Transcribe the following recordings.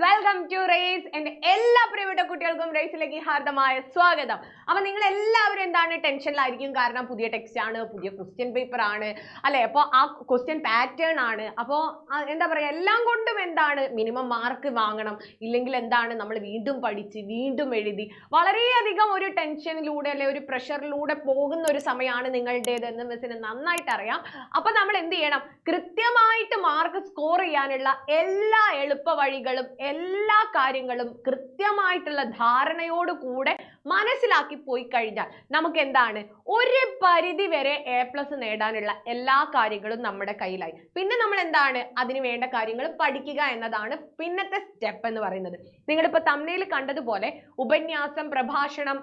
Welcome to raise. എന്റെ എല്ലാ പ്രിയപ്പെട്ട കുട്ടികൾക്കും റേസിലേക്ക് ഹാർദമായ സ്വാഗതം. അപ്പൊ നിങ്ങൾ എല്ലാവരും എന്താണ് ടെൻഷനിലായിരിക്കും, കാരണം പുതിയ ടെക്സ്റ്റ് ആണ്, പുതിയ ക്വസ്റ്റ്യൻ പേപ്പർ ആണ് അല്ലെ, അപ്പൊ ആ ക്വസ്റ്റ്യൻ പാറ്റേൺ ആണ്. അപ്പോ എന്താ പറയാ, എല്ലാം കൊണ്ടും എന്താണ് മിനിമം മാർക്ക് വാങ്ങണം, ഇല്ലെങ്കിൽ എന്താണ് നമ്മൾ വീണ്ടും പഠിച്ച് വീണ്ടും എഴുതി വളരെയധികം ഒരു ടെൻഷനിലൂടെ അല്ലെ ഒരു പ്രഷറിലൂടെ പോകുന്ന ഒരു സമയമാണ് നിങ്ങളുടേത് എന്ന് മിസ്സിന് നന്നായിട്ട് അറിയാം. അപ്പൊ നമ്മൾ എന്ത് ചെയ്യണം, കൃത്യമായിട്ട് മാർക്ക് സ്കോർ ചെയ്യാനുള്ള എല്ലാ എളുപ്പ വഴികളും എല്ലാ കാര്യങ്ങളും കൃത്യമായിട്ടുള്ള ധാരണയോട് കൂടെ മനസ്സിലാക്കി പോയി കഴിഞ്ഞാൽ നമുക്ക് എന്താണ് ഒരു പരിധി വരെ A+ നേടാനുള്ള എല്ലാ കാര്യങ്ങളും നമ്മുടെ കയ്യിലായി. പിന്നെ നമ്മൾ എന്താണ് അതിന് വേണ്ട കാര്യങ്ങൾ പഠിക്കുക എന്നതാണ് പിന്നത്തെ സ്റ്റെപ്പ് എന്ന് പറയുന്നത്. നിങ്ങളിപ്പോ തംബ്നെയിൽ കണ്ടതുപോലെ ഉപന്യാസം, പ്രഭാഷണം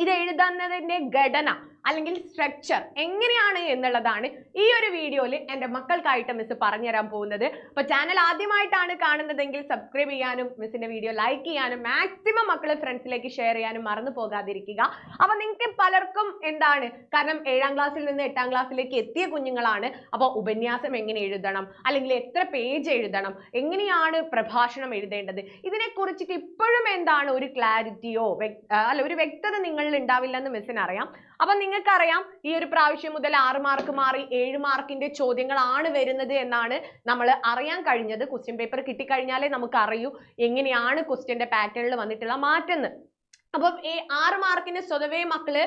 ഇത് എഴുതുന്നതിന്റെ ഘടന അല്ലെങ്കിൽ സ്ട്രക്ചർ എങ്ങനെയാണ് എന്നുള്ളതാണ് ഈ ഒരു വീഡിയോയിൽ എൻ്റെ മക്കൾക്കായിട്ട് മിസ് പറഞ്ഞു തരാൻ പോകുന്നത്. അപ്പൊ ചാനൽ ആദ്യമായിട്ടാണ് കാണുന്നതെങ്കിൽ സബ്സ്ക്രൈബ് ചെയ്യാനും മിസ്സിന്റെ വീഡിയോ ലൈക്ക് ചെയ്യാനും മാക്സിമം മക്കളെ ഫ്രണ്ട്സിലേക്ക് ഷെയർ ചെയ്യാനും മറന്നു പോകാതിരിക്കുക. അപ്പൊ നിങ്ങൾക്ക് പലർക്കും എന്താണ്, കാരണം 7ാം ക്ലാസ്സിൽ നിന്ന് 8ാം ക്ലാസ്സിലേക്ക് എത്തിയ കുഞ്ഞുങ്ങളാണ്. അപ്പോൾ ഉപന്യാസം എങ്ങനെ എഴുതണം, അല്ലെങ്കിൽ എത്ര പേജ് എഴുതണം, എങ്ങനെയാണ് പ്രഭാഷണം എഴുതേണ്ടത്, ഇതിനെക്കുറിച്ചിട്ട് ഇപ്പോഴും എന്താണ് ഒരു ക്ലാരിറ്റിയോ അല്ല ഒരു വ്യക്തത നിങ്ങളിൽ ഉണ്ടാവില്ലെന്ന് മിസ്സിന് അറിയാം. അപ്പൊ നിങ്ങൾക്കറിയാം ഈ ഒരു പ്രാവശ്യം മുതൽ 6 മാർക്ക് മാറി 7 മാർക്കിന്റെ ചോദ്യങ്ങളാണ് വരുന്നത് എന്നാണ് നമ്മൾ അറിയാൻ കഴിഞ്ഞത്. ക്വസ്റ്റ്യൻ പേപ്പർ കിട്ടിക്കഴിഞ്ഞാലേ നമുക്ക് അറിയൂ എങ്ങനെയാണ് ക്വസ്റ്റ്യന്റെ പാറ്റേണിൽ വന്നിട്ടുള്ള മാറ്റം. അപ്പം 6 മാർക്കിന് സ്വതവേ മക്കള്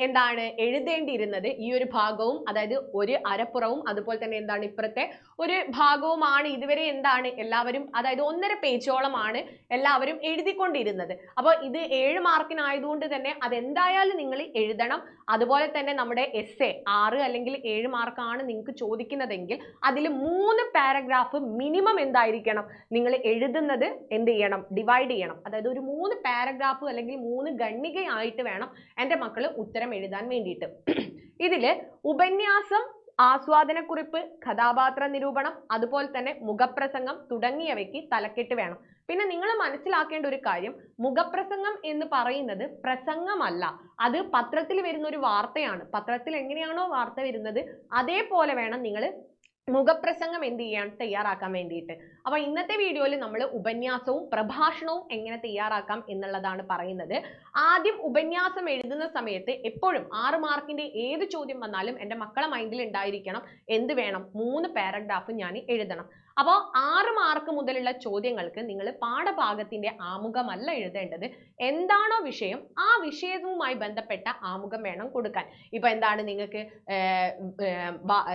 എന്താണ് എഴുതേണ്ടിയിരുന്നത് ഈ ഒരു ഭാഗവും, അതായത് ഒരു അരപ്പുറവും അതുപോലെ തന്നെ എന്താണ് ഇപ്പുറത്തെ ഒരു ഭാഗവുമാണ് ഇതുവരെ എന്താണ് എല്ലാവരും, അതായത് 1.5 പേജോളമാണ് എല്ലാവരും എഴുതിക്കൊണ്ടിരുന്നത്. അപ്പോൾ ഇത് 7 മാർക്കിനായതുകൊണ്ട് തന്നെ അതെന്തായാലും നിങ്ങൾ എഴുതണം. അതുപോലെ തന്നെ നമ്മുടെ എസ്സേ 6 അല്ലെങ്കിൽ 7 മാർക്കാണ് നിങ്ങൾക്ക് ചോദിക്കുന്നതെങ്കിൽ അതിൽ 3 പാരഗ്രാഫ് മിനിമം എന്തായിരിക്കണം നിങ്ങൾ എഴുതുന്നത്, എന്ത് ചെയ്യണം, ഡിവൈഡ് ചെയ്യണം. അതായത് ഒരു 3 പാരഗ്രാഫ് അല്ലെങ്കിൽ 3 ഖണ്ഡികയായിട്ട് വേണം എൻ്റെ മക്കള് ഉത്തരം എഴുതാൻ വേണ്ടിയിട്ട്. ഇതില് ഉപന്യാസം, ആസ്വാദനക്കുറിപ്പ്, കഥാപാത്ര നിരൂപണം, അതുപോലെ തന്നെ മുഖപ്രസംഗം തുടങ്ങിയവയ്ക്ക് തലക്കെട്ട് വേണം. പിന്നെ നിങ്ങൾ മനസ്സിലാക്കേണ്ട ഒരു കാര്യം, മുഖപ്രസംഗം എന്ന് പറയുന്നത് പ്രസംഗമല്ല, അത് പത്രത്തിൽ വരുന്ന ഒരു വാർത്തയാണ്. പത്രത്തിൽ എങ്ങനെയാണോ വാർത്ത വരുന്നത് അതേപോലെ വേണം നിങ്ങൾ മുഖപ്രസംഗം എന്ത് ചെയ്യാൻ തയ്യാറാക്കാൻ വേണ്ടിയിട്ട്. അപ്പൊ ഇന്നത്തെ വീഡിയോയിൽ നമ്മൾ ഉപന്യാസവും പ്രഭാഷണവും എങ്ങനെ തയ്യാറാക്കാം എന്നുള്ളതാണ് പറയുന്നത്. ആദ്യം ഉപന്യാസം എഴുതുന്ന സമയത്ത് എപ്പോഴും 6 മാർക്കിന്റെ ഏത് ചോദ്യം വന്നാലും എൻ്റെ മക്കളെ മൈൻഡിൽ ഉണ്ടായിരിക്കണം എന്ത് വേണം, 3 പാരഗ്രാഫ് ഞാൻ എഴുതണം. അപ്പോൾ 6 മാർക്ക് മുതലുള്ള ചോദ്യങ്ങൾക്ക് നിങ്ങൾ പാഠഭാഗത്തിന്റെ ആമുഖമല്ല എഴുതേണ്ടത്, എന്താണോ വിഷയം ആ വിഷയവുമായി ബന്ധപ്പെട്ട ആമുഖം വേണം കൊടുക്കാൻ. ഇപ്പൊ എന്താണ് നിങ്ങൾക്ക്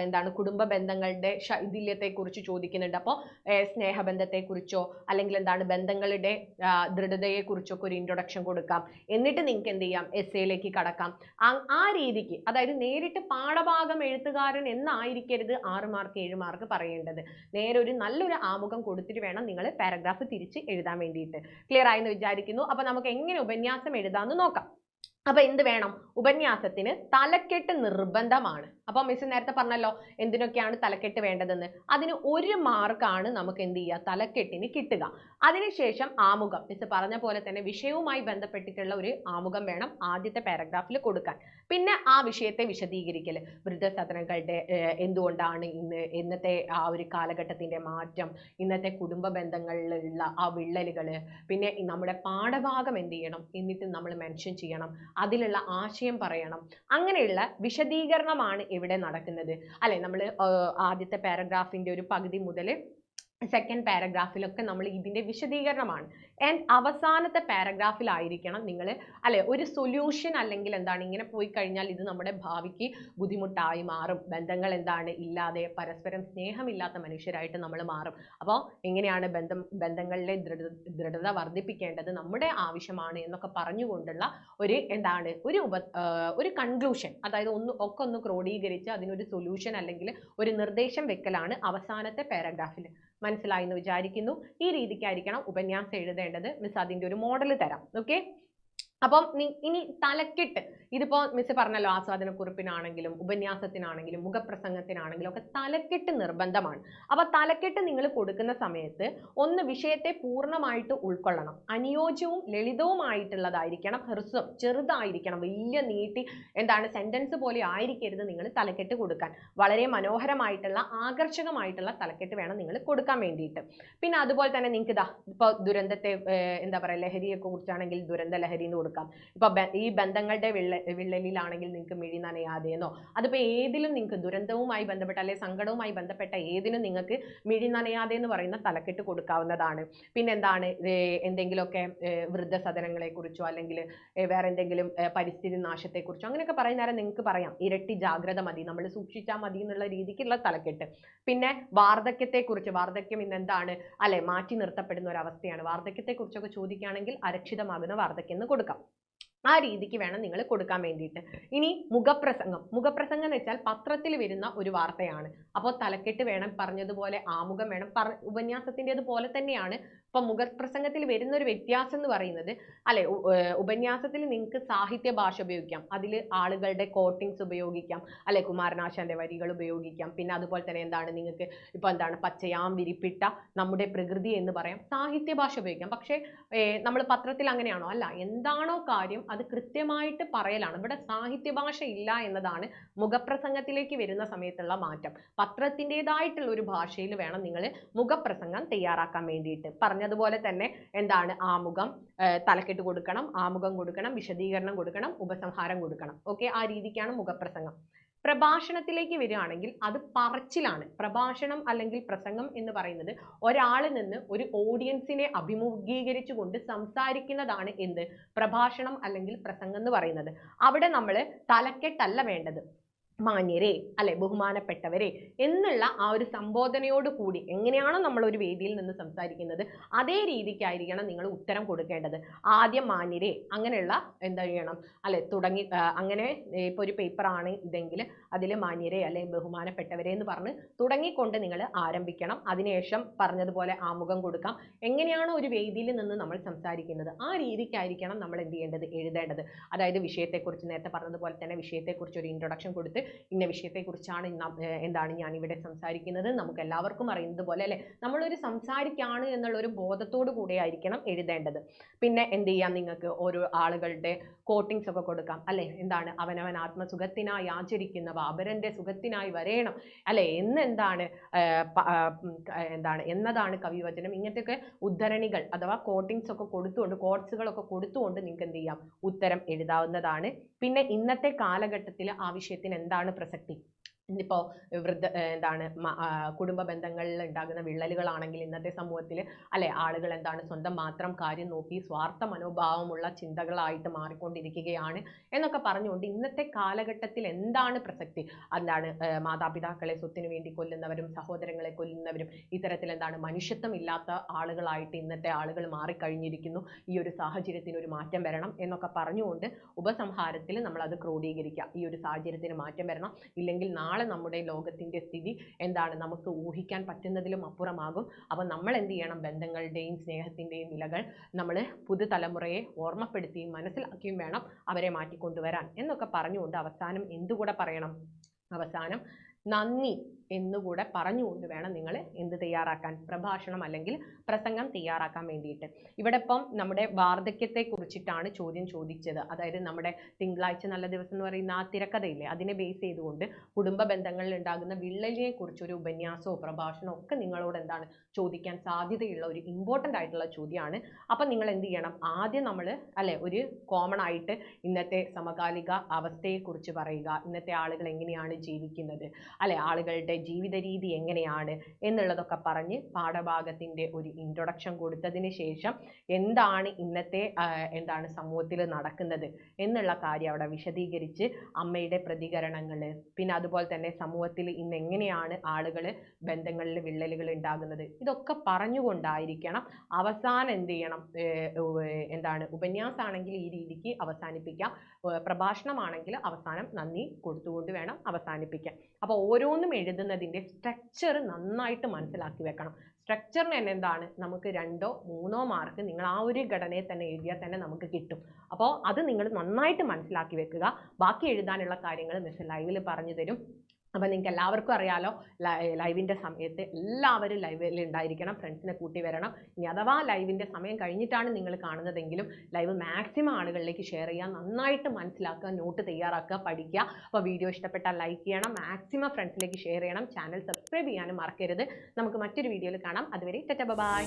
എന്താണ് കുടുംബ ബന്ധങ്ങളുടെ ശൈഥില്യത്തെ കുറിച്ച് ചോദിക്കുന്നുണ്ട്, അപ്പോൾ സ്നേഹബന്ധത്തെ കുറിച്ചോ അല്ലെങ്കിൽ എന്താണ് ബന്ധങ്ങളുടെ ദൃഢതയെ കുറിച്ചൊക്കെ ഒരു ഇൻട്രൊഡക്ഷൻ കൊടുക്കാം. എന്നിട്ട് നിങ്ങൾക്ക് എന്ത് ചെയ്യാം, എസ്സേയിലേക്ക് കടക്കാം. ആ രീതിക്ക്, അതായത് നേരിട്ട് പാഠഭാഗം എഴുത്തുകാരൻ എന്നായിരിക്കരുത് 6 മാർക്ക് 7 മാർക്ക് പറയേണ്ടത്. നേരെ ഒരു നല്ലൊരു ആമുഖം കൊടുത്തിട്ട് വേണം നിങ്ങൾ പാരഗ്രാഫ് തിരിച്ച് എഴുതാൻ വേണ്ടിയിട്ട്. ക്ലിയർ ആയെന്ന് വിചാരിക്കുന്നു. അപ്പൊ നമുക്ക് എങ്ങനെ ഉപന്യാസം എഴുതാമെന്ന് നോക്കാം. അപ്പൊ എന്ത് വേണം, ഉപന്യാസത്തിന് തലക്കെട്ട് നിർബന്ധമാണ്. അപ്പൊ മിസ് നേരത്തെ പറഞ്ഞല്ലോ എന്തിനൊക്കെയാണ് തലക്കെട്ട് വേണ്ടതെന്ന്. അതിന് 1 മാർക്കാണ് നമുക്ക് എന്ത് ചെയ്യുക, തലക്കെട്ടിന് കിട്ടുക. അതിനുശേഷം ആമുഖം, മിസ് പറഞ്ഞ പോലെ തന്നെ വിഷയവുമായി ബന്ധപ്പെട്ടിട്ടുള്ള ഒരു ആമുഖം വേണം ആദ്യത്തെ പാരഗ്രാഫിൽ കൊടുക്കാൻ. പിന്നെ ആ വിഷയത്തെ വിശദീകരിക്കല്, വൃദ്ധസദനങ്ങളുടെ എന്തുകൊണ്ടാണ് ഇന്നത്തെ ആ ഒരു കാലഘട്ടത്തിന്റെ മാറ്റം, ഇന്നത്തെ കുടുംബ ബന്ധങ്ങളിലുള്ള ആ വിള്ളലുകള്, പിന്നെ നമ്മുടെ പാഠഭാഗം എന്ത് ചെയ്യണം, എന്നിട്ട് നമ്മൾ മെൻഷൻ ചെയ്യണം, അതിലുള്ള ആശയം പറയണം. അങ്ങനെയുള്ള വിശദീകരണമാണ് ഇവിടെ നടക്കുന്നത് അല്ലെ. നമ്മൾ ആദ്യത്തെ പാരഗ്രാഫിന്റെ ഒരു പകുതി മുതൽ സെക്കൻഡ് പാരഗ്രാഫിലൊക്കെ നമ്മൾ ഇതിന്റെ വിശദീകരണമാണ്. ആൻഡ് അവസാനത്തെ പാരഗ്രാഫിലായിരിക്കണം നിങ്ങൾ അല്ലെ ഒരു സൊല്യൂഷൻ, അല്ലെങ്കിൽ എന്താണ് ഇങ്ങനെ പോയി കഴിഞ്ഞാൽ ഇത് നമ്മുടെ ഭാവിക്ക് ബുദ്ധിമുട്ടായി മാറും, ബന്ധങ്ങൾ എന്താണ് ഇല്ലാതെ പരസ്പരം സ്നേഹമില്ലാത്ത മനുഷ്യരായിട്ട് നമ്മൾ മാറും. അപ്പോൾ എങ്ങനെയാണ് ബന്ധങ്ങളിലെ ദൃഢത വർദ്ധിപ്പിക്കേണ്ടത് നമ്മുടെ ആവശ്യമാണ് എന്നൊക്കെ പറഞ്ഞുകൊണ്ടുള്ള ഒരു എന്താണ് ഒരു കൺക്ലൂഷൻ, അതായത് ഒന്ന് ക്രോഡീകരിച്ച് അതിനൊരു സൊല്യൂഷൻ അല്ലെങ്കിൽ ഒരു നിർദ്ദേശം വെക്കലാണ് അവസാനത്തെ പാരഗ്രാഫിൽ. മനസ്സിലായി എന്ന് വിചാരിക്കുന്നു. ഈ രീതിക്കായിരിക്കണം ഉപന്യാസം എഴുതേണ്ടത്. മിസ് അതിന്റെ ഒരു മോഡൽ തരാം. ഓക്കെ, അപ്പം ഇനി തലക്കെട്ട് ഇതിപ്പോൾ മിസ് പറഞ്ഞല്ലോ, ആസ്വാദനക്കുറിപ്പിനാണെങ്കിലും ഉപന്യാസത്തിനാണെങ്കിലും മുഖപ്രസംഗത്തിനാണെങ്കിലും ഒക്കെ തലക്കെട്ട് നിർബന്ധമാണ്. അപ്പൊ തലക്കെട്ട് നിങ്ങൾ കൊടുക്കുന്ന സമയത്ത് ഒന്ന് വിഷയത്തെ പൂർണ്ണമായിട്ട് ഉൾക്കൊള്ളണം, അനുയോജ്യവും ലളിതവുമായിട്ടുള്ളതായിരിക്കണം, ഹ്രസ്വം ചെറുതായിരിക്കണം, വലിയ നീട്ടി സെന്റൻസ് പോലെ ആയിരിക്കരുത് നിങ്ങൾ തലക്കെട്ട് കൊടുക്കാൻ. വളരെ മനോഹരമായിട്ടുള്ള ആകർഷകമായിട്ടുള്ള തലക്കെട്ട് വേണം നിങ്ങൾ കൊടുക്കാൻ വേണ്ടിയിട്ട്. പിന്നെ അതുപോലെ തന്നെ നിങ്ങൾക്ക് ഇപ്പോൾ ദുരന്തത്തെ ലഹരിയെ കുറിച്ചാണെങ്കിൽ ദുരന്ത ലഹരി എന്ന് കൊടുക്കാം. ഇപ്പൊ ഈ ബന്ധങ്ങളുടെ വിള്ളലിലാണെങ്കിൽ നിങ്ങൾക്ക് മിഴി നനയാതെന്നോ, അതിപ്പോ ഏതിലും നിങ്ങൾക്ക് ദുരന്തവുമായി ബന്ധപ്പെട്ട അല്ലെങ്കിൽ സങ്കടവുമായി ബന്ധപ്പെട്ട ഏതിനും നിങ്ങൾക്ക് മിഴി നനയാതെ എന്ന് പറയുന്ന തലക്കെട്ട് കൊടുക്കാവുന്നതാണ്. പിന്നെ എന്തെങ്കിലുമൊക്കെ വൃദ്ധസദനങ്ങളെ കുറിച്ചോ അല്ലെങ്കിൽ വേറെ എന്തെങ്കിലും പരിസ്ഥിതി നാശത്തെക്കുറിച്ചോ അങ്ങനെയൊക്കെ പറയുന്നേരം നിങ്ങൾക്ക് പറയാം ഇരട്ടി ജാഗ്രത മതി, നമ്മൾ സൂക്ഷിച്ചാൽ മതി എന്നുള്ള രീതിക്കുള്ള തലക്കെട്ട്. പിന്നെ വാർദ്ധക്യത്തെക്കുറിച്ച്, വാർദ്ധക്യം ഇന്നെന്താണ് മാറ്റി നിർത്തപ്പെടുന്ന ഒരു അവസ്ഥയാണ്, വാർദ്ധക്യത്തെക്കുറിച്ചൊക്കെ ചോദിക്കുകയാണെങ്കിൽ അരക്ഷിതമാകുന്ന വാർദ്ധക്യം എന്ന് കൊടുക്കാം. ആ രീതിക്ക് വേണം നിങ്ങൾ കൊടുക്കാൻ വേണ്ടിയിട്ട്. ഇനി മുഖപ്രസംഗം. മുഖപ്രസംഗം എന്ന് വെച്ചാൽ പത്രത്തിൽ വരുന്ന ഒരു വാർത്തയാണ്. അപ്പോൾ തലക്കെട്ട് വേണം, പറഞ്ഞതുപോലെ ആമുഖം വേണം. ഉപന്യാസത്തിൻ്റെത് പോലെ തന്നെയാണ്. ഇപ്പൊ മുഖപ്രസംഗത്തിൽ വരുന്ന ഒരു വ്യത്യാസം എന്ന് പറയുന്നത് ഉപന്യാസത്തിൽ നിങ്ങൾക്ക് സാഹിത്യ ഭാഷ ഉപയോഗിക്കാം, അതിൽ ആളുകളുടെ കോട്ടിങ്സ് ഉപയോഗിക്കാം, കുമാരനാശാന്റെ വരികൾ ഉപയോഗിക്കാം. പിന്നെ അതുപോലെ തന്നെ നിങ്ങൾക്ക് ഇപ്പൊ പച്ചയാം വിരിപ്പിട്ട നമ്മുടെ പ്രകൃതി എന്ന് പറയാം, സാഹിത്യ ഭാഷ ഉപയോഗിക്കാം. പക്ഷേ നമ്മൾ പത്രത്തിൽ അങ്ങനെയാണോ? അല്ല. എന്താണോ കാര്യം അത് കൃത്യമായിട്ട് പറയലാണ്. ഇവിടെ സാഹിത്യ ഭാഷ ഇല്ല എന്നതാണ് മുഖപ്രസംഗത്തിലേക്ക് വരുന്ന സമയത്തുള്ള മാറ്റം. പത്രത്തിൻ്റെതായിട്ടുള്ള ഒരു ഭാഷയിൽ വേണം നിങ്ങൾ മുഖപ്രസംഗം തയ്യാറാക്കാൻ വേണ്ടിയിട്ട്. പറഞ്ഞതുപോലെ തന്നെ ആമുഖം, തലക്കെട്ട് കൊടുക്കണം, ആമുഖം കൊടുക്കണം, വിശദീകരണം കൊടുക്കണം, ഉപസംഹാരം കൊടുക്കണം. ഓക്കെ, ആ രീതിക്കാണ് മുഖപ്രസംഗം. പ്രഭാഷണത്തിലേക്ക് വരികയാണെങ്കിൽ അത് പറച്ചിലാണ്. പ്രഭാഷണം അല്ലെങ്കിൽ പ്രസംഗം എന്ന് പറയുന്നത് ഒരാളിൽ നിന്ന് ഒരു ഓഡിയൻസിനെ അഭിമുഖീകരിച്ചുകൊണ്ട് സംസാരിക്കുന്നതാണ് പ്രഭാഷണം അല്ലെങ്കിൽ പ്രസംഗം എന്ന് പറയുന്നത്. അവിടെ നമ്മൾ തലക്കെട്ടല്ല വേണ്ടത്, മാന്യരെ ബഹുമാനപ്പെട്ടവരെ എന്നുള്ള ആ ഒരു സംബോധനയോട് കൂടി എങ്ങനെയാണോ നമ്മൾ ഒരു വേദിയിൽ നിന്ന് സംസാരിക്കുന്നത് അതേ രീതിക്കായിരിക്കണം നിങ്ങൾ ഉത്തരം കൊടുക്കേണ്ടത്. ആദ്യം മാന്യരെ അങ്ങനെയുള്ള ചെയ്യണം തുടങ്ങി അങ്ങനെ ഇപ്പോൾ ഒരു പേപ്പറാണ് ഇതെങ്കിൽ അതിൽ മാന്യരെ ബഹുമാനപ്പെട്ടവരെ എന്ന് പറഞ്ഞ് തുടങ്ങിക്കൊണ്ട് നിങ്ങൾ ആരംഭിക്കണം. അതിനുശേഷം പറഞ്ഞതുപോലെ ആമുഖം കൊടുക്കാം. എങ്ങനെയാണോ ഒരു വേദിയിൽ നിന്ന് നമ്മൾ സംസാരിക്കുന്നത് ആ രീതിക്കായിരിക്കണം നമ്മൾ എഴുതേണ്ടത്. അതായത് വിഷയത്തെക്കുറിച്ച് നേരത്തെ പറഞ്ഞതുപോലെ തന്നെ വിഷയത്തെക്കുറിച്ച് ഒരു ഇൻട്രൊഡക്ഷൻ കൊടുത്ത് ഇന്ന വിഷയത്തെക്കുറിച്ചാണ് ഞാൻ ഇവിടെ സംസാരിക്കുന്നത്, നമുക്ക് എല്ലാവർക്കും അറിയുന്നത് പോലെ നമ്മളൊരു സംസാരിക്കാണ് എന്നുള്ള ഒരു ബോധത്തോടു കൂടെ ആയിരിക്കണം എഴുതേണ്ടത്. പിന്നെ നിങ്ങൾക്ക് ഓരോ ആളുകളുടെ കോട്ടിങ്സ് ഒക്കെ കൊടുക്കാം. അവനവൻ ആത്മസുഖത്തിനായി ആചരിക്കുന്നവ അപരന്റെ സുഖത്തിനായി വരേണം എന്നതാണ് കവിവചനം. ഇങ്ങനത്തെയൊക്കെ ഉദ്ധരണികൾ അഥവാ കോട്ടിങ്സ് ഒക്കെ കൊടുത്തുകൊണ്ട് കോട്സുകളൊക്കെ കൊടുത്തുകൊണ്ട് നിങ്ങൾക്ക് ഉത്തരം എഴുതാവുന്നതാണ്. പിന്നെ ഇന്നത്തെ കാലഘട്ടത്തിൽ ആ വിഷയത്തിന് എന്താണ് പ്രസക്തി, ഇപ്പോൾ കുടുംബ ബന്ധങ്ങളിൽ ഉണ്ടാകുന്ന വിള്ളലുകളാണെങ്കിൽ ഇന്നത്തെ സമൂഹത്തിൽ ആളുകൾ സ്വന്തം മാത്രം കാര്യം നോക്കി സ്വാർത്ഥ മനോഭാവമുള്ള ചിന്തകളായിട്ട് മാറിക്കൊണ്ടിരിക്കുകയാണ് എന്നൊക്കെ പറഞ്ഞുകൊണ്ട് ഇന്നത്തെ കാലഘട്ടത്തിൽ എന്താണ് പ്രസക്തി, മാതാപിതാക്കളെ സ്വത്തിന് വേണ്ടി കൊല്ലുന്നവരും സഹോദരങ്ങളെ കൊല്ലുന്നവരും ഇത്തരത്തിൽ മനുഷ്യത്വം ഇല്ലാത്ത ആളുകളായിട്ട് ഇന്നത്തെ ആളുകൾ മാറിക്കഴിഞ്ഞിരിക്കുന്നു. ഈ ഒരു സാഹചര്യത്തിന് ഒരു മാറ്റം വരണം എന്നൊക്കെ പറഞ്ഞുകൊണ്ട് ഉപസംഹാരത്തിൽ നമ്മൾ അത് ക്രോഡീകരിക്കുക. ഈ ഒരു സാഹചര്യത്തിന് മാറ്റം വരണം, ഇല്ലെങ്കിൽ നാളെ നമ്മുടെ ലോകത്തിന്റെ സ്ഥിതി നമുക്ക് ഊഹിക്കാൻ പറ്റുന്നതിലും അപ്പുറമാകും. അപ്പോൾ നമ്മൾ എന്ത് ചെയ്യണം, ബന്ധങ്ങളുടെയും സ്നേഹത്തിന്റെയും വിലകൾ നമ്മൾ പുതുതലമുറയെ ഓർമ്മപ്പെടുത്തിയും മനസ്സിലാക്കിയും വേണം അവരെ മാറ്റിക്കൊണ്ടുവരാൻ എന്നൊക്കെ പറഞ്ഞുകൊണ്ട് അവസാനം എന്തുകൂടെ പറയണം, അവസാനം നന്ദി എന്നുകൂടെ പറഞ്ഞുകൊണ്ട് വേണം നിങ്ങൾ തയ്യാറാക്കാൻ, പ്രഭാഷണം അല്ലെങ്കിൽ പ്രസംഗം തയ്യാറാക്കാൻ വേണ്ടിയിട്ട്. ഇവിടെ ഇപ്പം നമ്മുടെ വാർദ്ധക്യത്തെ കുറിച്ചിട്ടാണ് ചോദ്യം ചോദിച്ചത്. അതായത് നമ്മുടെ തിങ്കളാഴ്ച നല്ല ദിവസം എന്ന് പറയുന്ന ആ തിരക്കഥയില്ലേ, അതിനെ ബേസ് ചെയ്തുകൊണ്ട് കുടുംബ ബന്ധങ്ങളിൽ ഉണ്ടാകുന്ന വിള്ളലിനെ കുറിച്ച് ഒരു ഉപന്യാസമോ പ്രഭാഷണമോ ഒക്കെ നിങ്ങളോട് ചോദിക്കാൻ സാധ്യതയുള്ള ഒരു ഇമ്പോർട്ടൻ്റ് ആയിട്ടുള്ള ചോദ്യമാണ്. അപ്പം നിങ്ങൾ എന്ത് ചെയ്യണം, ആദ്യം നമ്മൾ ഒരു കോമൺ ആയിട്ട് ഇന്നത്തെ സമകാലിക അവസ്ഥയെക്കുറിച്ച് പറയുക, ഇന്നത്തെ ആളുകൾ എങ്ങനെയാണ് ജീവിക്കുന്നത്, ആളുകളുടെ ജീവിത രീതി എങ്ങനെയാണ് എന്നുള്ളതൊക്കെ പറഞ്ഞ് പാഠഭാഗത്തിന്റെ ഒരു ഇൻട്രൊഡക്ഷൻ കൊടുത്തതിന് ശേഷം എന്താണ് ഇന്നത്തെ സമൂഹത്തിൽ നടക്കുന്നത് എന്നുള്ള കാര്യം അവിടെ വിശദീകരിച്ച് അമ്മയുടെ പ്രതികരണങ്ങൾ, പിന്നെ അതുപോലെ തന്നെ സമൂഹത്തിൽ ഇന്ന് എങ്ങനെയാണ് ആളുകൾ ബന്ധങ്ങളിൽ വിള്ളലുകൾ ഉണ്ടാകുന്നത്, ഇതൊക്കെ പറഞ്ഞുകൊണ്ടായിരിക്കണം അവസാനം എന്ത് ചെയ്യണം, ഉപന്യാസമാണെങ്കിൽ ഈ രീതിക്ക് അവസാനിപ്പിക്കാം, പ്രഭാഷണമാണെങ്കിൽ അവസാനം നന്ദി കൊടുത്തുകൊണ്ട് വേണം അവസാനിപ്പിക്കാൻ. അപ്പോൾ ഓരോന്നും എഴുതുന്നതിൻ്റെ സ്ട്രക്ചർ നന്നായിട്ട് മനസ്സിലാക്കി വെക്കണം. സ്ട്രക്ചറിന് തന്നെ എന്താണ് നമുക്ക് 2 or 3 മാർക്ക് നിങ്ങൾ ആ ഒരു ഘടനയെ തന്നെ എഴുതിയാൽ തന്നെ നമുക്ക് കിട്ടും. അപ്പോൾ അത് നിങ്ങൾ നന്നായിട്ട് മനസ്സിലാക്കി വെക്കുക. ബാക്കി എഴുതാനുള്ള കാര്യങ്ങൾ മിസ് ലൈവിൽ പറഞ്ഞു തരും. അപ്പോൾ നിങ്ങൾക്ക് എല്ലാവർക്കും അറിയാലോ, ലൈവിൻ്റെ സമയത്ത് എല്ലാവരും ലൈവിൽ ഉണ്ടായിരിക്കണം, ഫ്രണ്ട്സിനെ കൂട്ടി വരണം. ഇനി അഥവാ ലൈവിൻ്റെ സമയം കഴിഞ്ഞിട്ടാണ് നിങ്ങൾ കാണുന്നതെങ്കിലും ലൈവ് മാക്സിമം ആളുകളിലേക്ക് ഷെയർ ചെയ്യുക, നന്നായിട്ട് മനസ്സിലാക്കുക, നോട്ട് തയ്യാറാക്കുക, പഠിക്കുക. അപ്പോൾ വീഡിയോ ഇഷ്ടപ്പെട്ടാൽ ലൈക്ക് ചെയ്യണം, മാക്സിമം ഫ്രണ്ട്സിലേക്ക് ഷെയർ ചെയ്യണം, ചാനൽ സബ്സ്ക്രൈബ് ചെയ്യാനും മറക്കരുത്. നമുക്ക് മറ്റൊരു വീഡിയോയിൽ കാണാം. അതുവരെ ടാറ്റാ ബൈ.